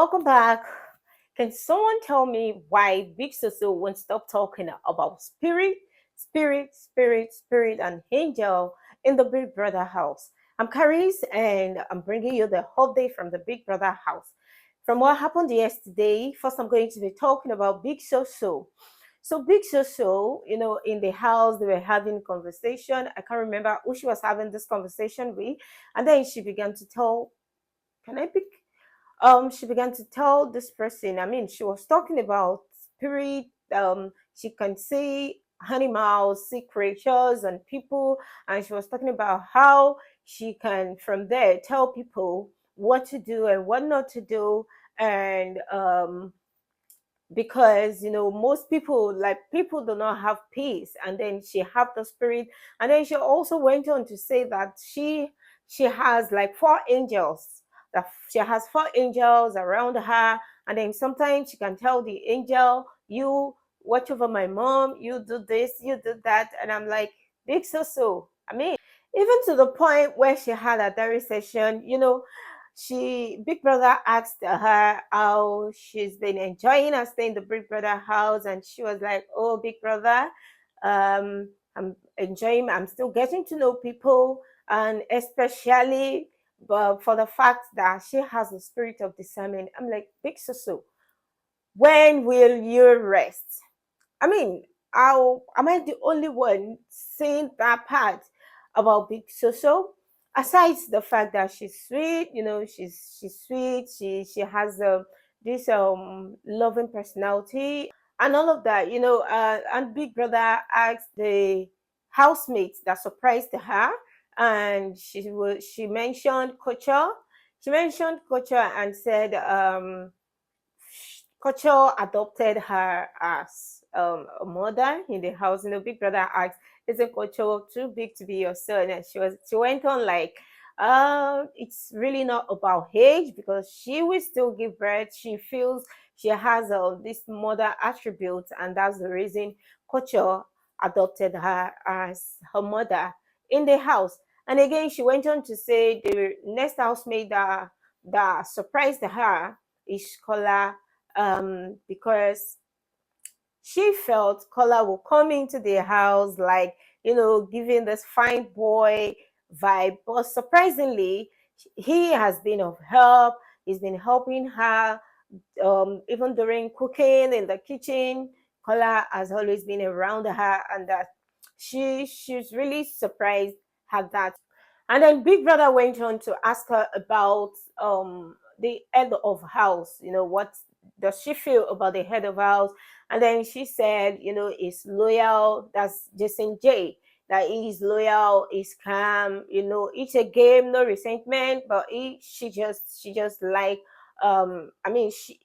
Welcome back. Can someone tell me why Big Soso won't stop talking about spirit, and angel in the Big Brother house? I'm Caris, and I'm bringing you the update from the Big Brother house. From what happened yesterday, first I'm going to be talking about Big Soso. So Big Soso, in the house they were having conversation. I can't remember who she was having this conversation with, and then she began to tell. Can I pick she began to tell this person, she was talking about spirit, she can see animals, see creatures and people, and she was talking about how she can from there tell people what to do and what not to do. And because most people, like, people do not have peace, and then she have the spirit. And then she also went on to say that she has like four angels, that she has four angels around her. And then sometimes she can tell the angel, you watch over my mom, you do this, you do that. And I'm like, Big So, even to the point where she had a diary session, Big Brother asked her how she's been enjoying her stay in the Big Brother house, and she was like, "Oh, Big Brother, I'm enjoying. I'm still getting to know people, and especially, but for the fact that she has the spirit of discernment." I'm like, Big Soso, when will you rest? I mean, how am I the only one saying that part about Big Soso? Aside the fact that she's sweet, she's sweet. She has this loving personality and all of that. And Big Brother asked the housemates that surprised her, and she mentioned culture. She mentioned culture and said Kocho adopted her as a mother in the house. Big Brother asked, "Isn't Kocho too big to be your son?" And she went on like, "It's really not about age because she will still give birth. She feels she has this mother attribute, and that's the reason Kocho adopted her as her mother in the house." And again, she went on to say the next housemaid that surprised her is Kola, because she felt Kola will come into the house like, giving this fine boy vibe. But surprisingly, he has been of help. He's been helping her, even during cooking in the kitchen. Kola has always been around her, and that she's really surprised at that. And then Big Brother went on to ask her about the head of house. What does she feel about the head of house? And then she said, is loyal. That's Jason J. That he's loyal, he's calm. It's a game, no resentment, but she just like,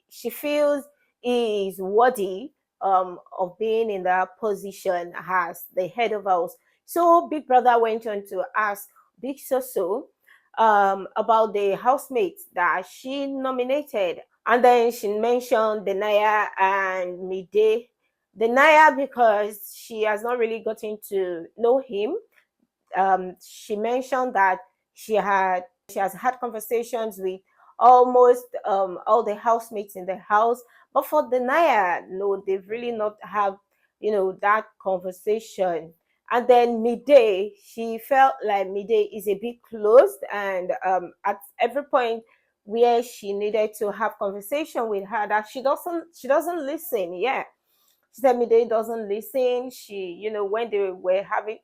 she feels he is worthy of being in that position as the head of house. So Big Brother went on to ask Big Soso about the housemates that she nominated. And then she mentioned Denaya and Mide. Denaya because she has not really gotten to know him. She mentioned that she has had conversations with almost all the housemates in the house. But for Denaya, no, they've really not have that conversation. And then Midday, she felt like Midday is a bit closed, and at every point where she needed to have conversation with her, that she doesn't listen. Yeah, she said Midday doesn't listen. When they were having,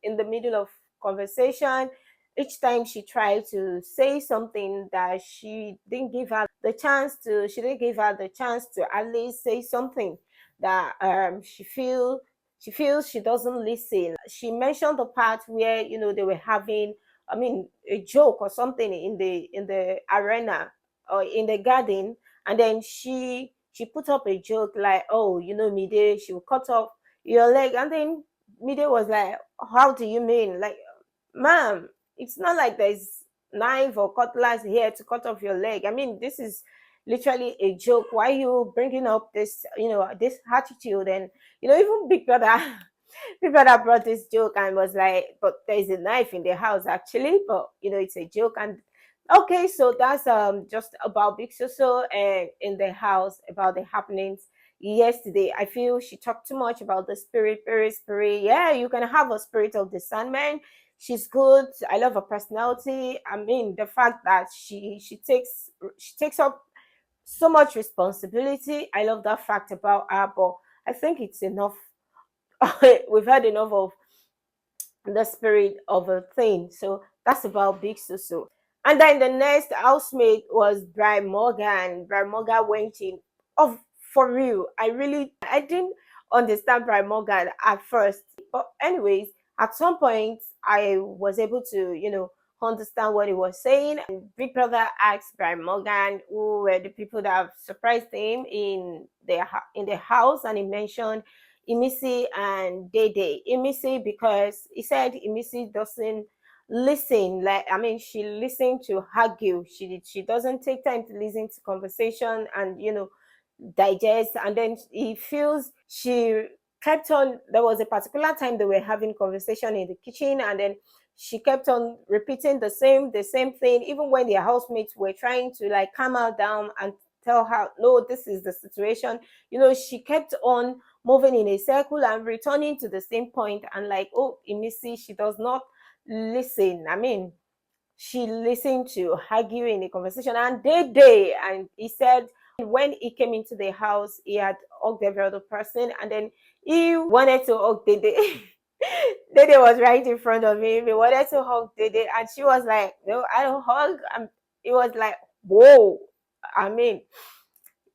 in the middle of conversation, each time she tried to say something that she didn't give her the chance to at least say something that she feels she doesn't listen. She mentioned the part where they were having, a joke or something in the arena or in the garden, and then she put up a joke like, "Oh, Mide, she will cut off your leg." And then Mide was like, "How do you mean? Like, ma'am, it's not like there's knife or cutlass here to cut off your leg. This is literally a joke. Why are you bringing up this attitude?" And even Big Brother Big Brother brought this joke and was like, "But there's a knife in the house actually, but it's a joke." And Okay, so that's just about Big Soso and in the house about the happenings yesterday. I feel she talked too much about the spirit. Yeah, you can have a spirit of discernment. She's good. I love her personality. I mean, the fact that she takes up so much responsibility. I love that fact about her, but I think it's enough. We've had enough of the spirit of a thing. So that's about Big Susu. And then the next housemate was Brian Morgan. Brian Morgan went in. Oh, for real. I didn't understand Brian Morgan at first. But anyways, at some point I was able to, understand what he was saying. And Big Brother asked Brian Morgan who were the people that have surprised him in the house, and he mentioned Imisi and Dede. Imisi because he said Imisi doesn't listen. Like I mean, she listened to argue. She doesn't take time to listen to conversation and digest. And then he feels she kept on. There was a particular time they were having conversation in the kitchen, and then she kept on repeating the same thing, even when their housemates were trying to like calm her down and tell her, no, this is the situation. She kept on moving in a circle and returning to the same point, and like, oh, Imisi, she does not listen. I mean, she listened to argue in the conversation, and and he said when he came into the house, he had hugged every other person, and then he wanted to hug Dede. Dede was right in front of him. He wanted to hug Dede, and she was like, no, I don't hug. It was like, whoa. I mean,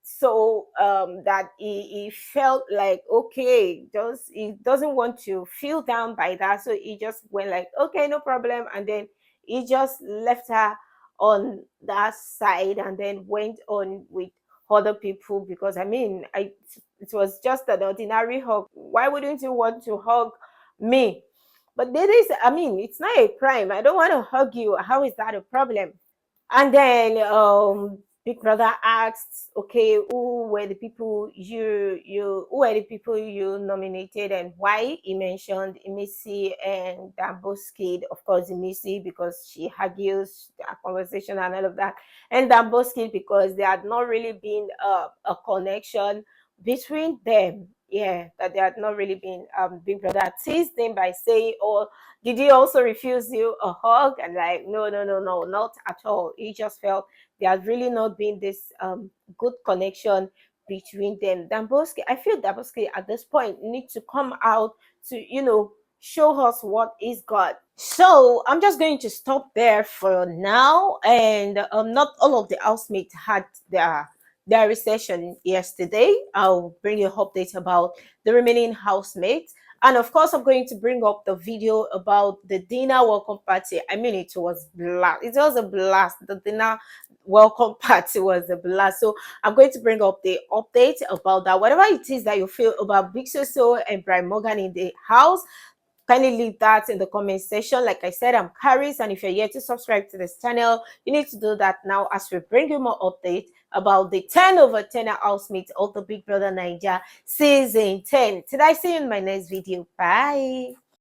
so that he felt like, okay, just he doesn't want to feel down by that, so he just went like, okay, no problem, and then he just left her on that side and then went on with other people. Because I mean, it was just an ordinary hug. Why wouldn't you want to hug me? But there is, I mean, it's not a crime. I don't want to hug you. How is that a problem? And then Big Brother asked, okay, who were the people you nominated and why? He mentioned Emisi and Damboski, of course, Emisi because she argues a conversation and all of that, and Damboski because there had not really been a connection between them. Yeah, that there had not really been. Big Brother teased him by saying, "Oh, did he also refuse you a hug?" And like, no, no, no, no, not at all. He just felt there has really not been this good connection between them. Damboski, I feel Damboski at this point needs to come out to, show us what he's got. So I'm just going to stop there for now. And not all of the housemates had their recession yesterday. I'll bring you an update about the remaining housemates. And of course, I'm going to bring up the video about the dinner welcome party. I mean, it was blast. It was a blast. The dinner welcome party was a blast. So I'm going to bring up the update about that. Whatever it is that you feel about Big Soso and Brian Morgan in the house, kindly leave that in the comment section. Like I said, I'm Caris, and if you're yet to subscribe to this channel, you need to do that now as we bring you more updates about the 10 over 10 housemates of the Big Brother Nigeria season 10. Till I see you in my next video. Bye.